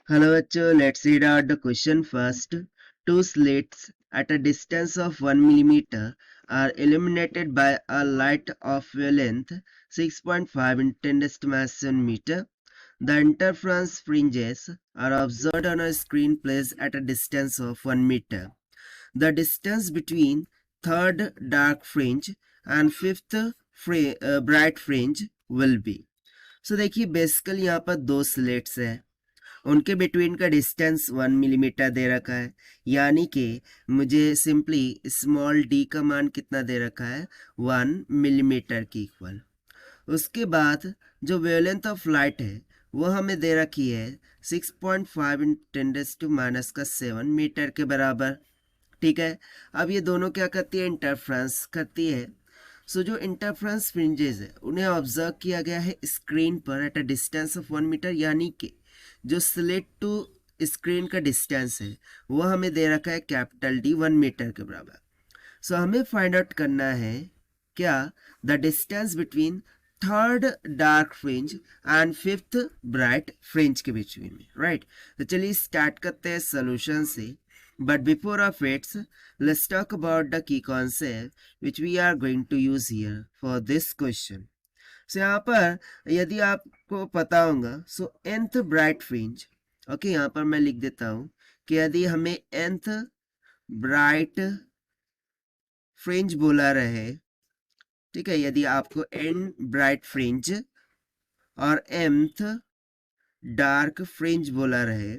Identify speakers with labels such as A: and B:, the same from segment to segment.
A: Hello bachcho, let's read out the question first. Two slits at a distance of 1 millimeter are illuminated by a light of wavelength 6.5 in 10 meter. The interference fringes are observed on a screen placed at a distance of 1 meter. The distance between third dark fringe and fifth bright fringe will be. So देखिए basically यहाँ पर दो slates है, उनके between का distance 1 millimetre दे रखा है, यानी कि मुझे सिंपली स्मॉल डी का मान कितना दे रखा है 1 मिलीमीटर की इक्वल। उसके बाद जो वेवलेंथ ऑफ लाइट है वो हमें दे रखी है 6.5 इन 10⁻⁷ मीटर के बराबर। ठीक है, अब ये दोनों क्या करती है, इंटरफ्रेंस करती है। सो जो इंटरफ्रेंस फ्रिंजेस है उन्हें ऑब्जर्व किया गया है स्क्रीन पर at a distance of 1 metre, यानी कि जो स्लिट टू स्क्रीन का डिस्टेंस है वो हमें दे रखा है कैपिटल डी 1 मीटर के बराबर। सो हमें फाइंड आउट करना है क्या, the distance between third dark fringe and fifth bright fringe के बीच में, राइट। तो चलिए स्टार्ट करते हैं सोल्यूशन से। But before of it, let's talk about the key concept which we are going to use here for this question. So यहाँ पर यदि आपको पता होगा, so nth bright fringe, okay यहाँ पर मैं लिख देता हूँ कि यदि हमें nth ब्राइट फ्रिंज बोला रहे, ठीक है, यदि आपको n ब्राइट फ्रिंज और mth डार्क फ्रिंज बोला रहे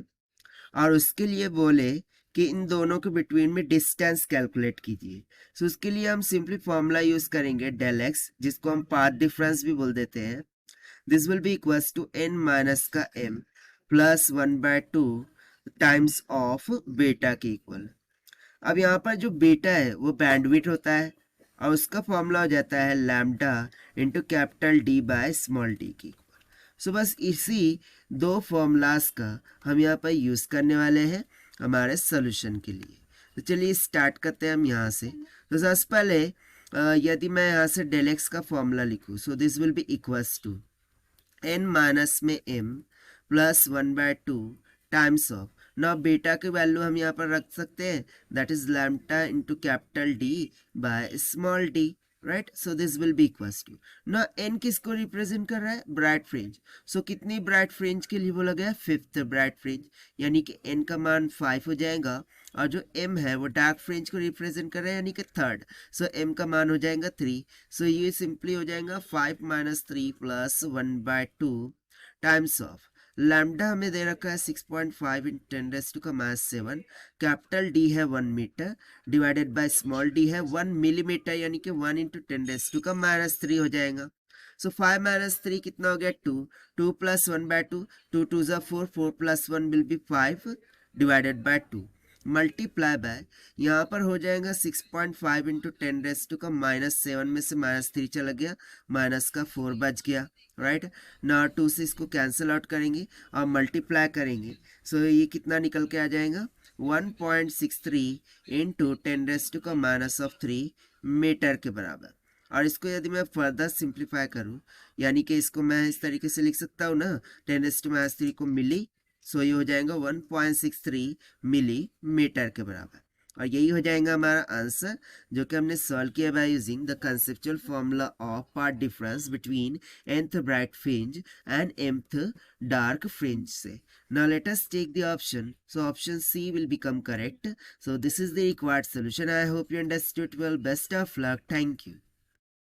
A: और उसके लिए बोले कि इन दोनों के बिटवीन में डिस्टेंस कैलकुलेट कीजिए, सो उसके लिए हम सिंपली फॉर्मूला यूज करेंगे डेल एक्स, जिसको हम पाथ डिफरेंस भी बोल देते हैं। This will be equals to n minus का m प्लस 1/2 टाइम्स ऑफ बेटा के इक्वल। अब यहाँ पर जो बेटा है वो बैंडविड्थ होता है और उसका फॉर्मूला हो जाता है lambda into capital D by small D की। सो बस इसी दो फॉर्मूलाज का हम यहाँ पर यूज़ करने वाले हैं हमारे सोल्यूशन के लिए। तो चलिए स्टार्ट करते हैं हम यहाँ से। तो सबसे पहले यदि मैं यहाँ से डेल एक्स का फॉर्मूला लिखूँ, so this will be equals to n minus में m प्लस 1/2 टाइम्स ऑफ, ना बेटा की वैल्यू हम यहाँ पर रख सकते हैं, that is lambda into capital D by small D, right. So this will be equals to, ना n किसको रिप्रेजेंट कर रहा है, ब्राइट फ्रिंज। सो कितनी ब्राइट फ्रिंज के लिए बोला गया, फिफ्थ ब्राइट फ्रिंज, यानी कि n का मान 5 हो जाएगा और जो m है वो डार्क फ्रिंज को रिप्रेजेंट कर रहा है यानी कि थर्ड, सो m का मान हो जाएगा 3। सो ये सिंपली हो जाएगा 5 minus 3 plus 1/2 times of lambda हमें दे रखा है 6.5 इन 10⁻⁷, कैपिटल डी है 1 metre divided by small D है 1 मिलीमीटर, यानी कि 1 इंटू 10⁻³ हो जाएगा। सो 5 माइनस 3 कितना हो गया 2, 2 प्लस 1/2, 2 2 ज़ा 4, 4 plus 1 will be 5 divided by 2 multiply by, यहाँ पर हो जाएगा 6.5 इंटू 10⁻⁻7 में से -3 चला गया, माइनस का 4 बच गया, राइट ना। 2 से इसको कैंसिल आउट करेंगे और मल्टीप्लाई करेंगे, सो ये कितना निकल के आ जाएगा 1.63 इंटू 10⁻³ मीटर के बराबर। और इसको यदि मैं फर्दर सिंप्लीफाई करूँ, यानी कि इसको मैं इस तरीके से लिख सकता हूँ ना, 10⁻³ को मिली, सो ये हो जाएगा 1.63 मिलीमीटर के बराबर। और यही हो जाएगा हमारा आंसर, जो कि हमने सॉल्व किया by using the conceptual formula of path difference between nth bright fringe and mth dark fringe से। Now let us take the option, so option C will become correct. So this is the required solution. I hope you understood well. Best of luck, thank you.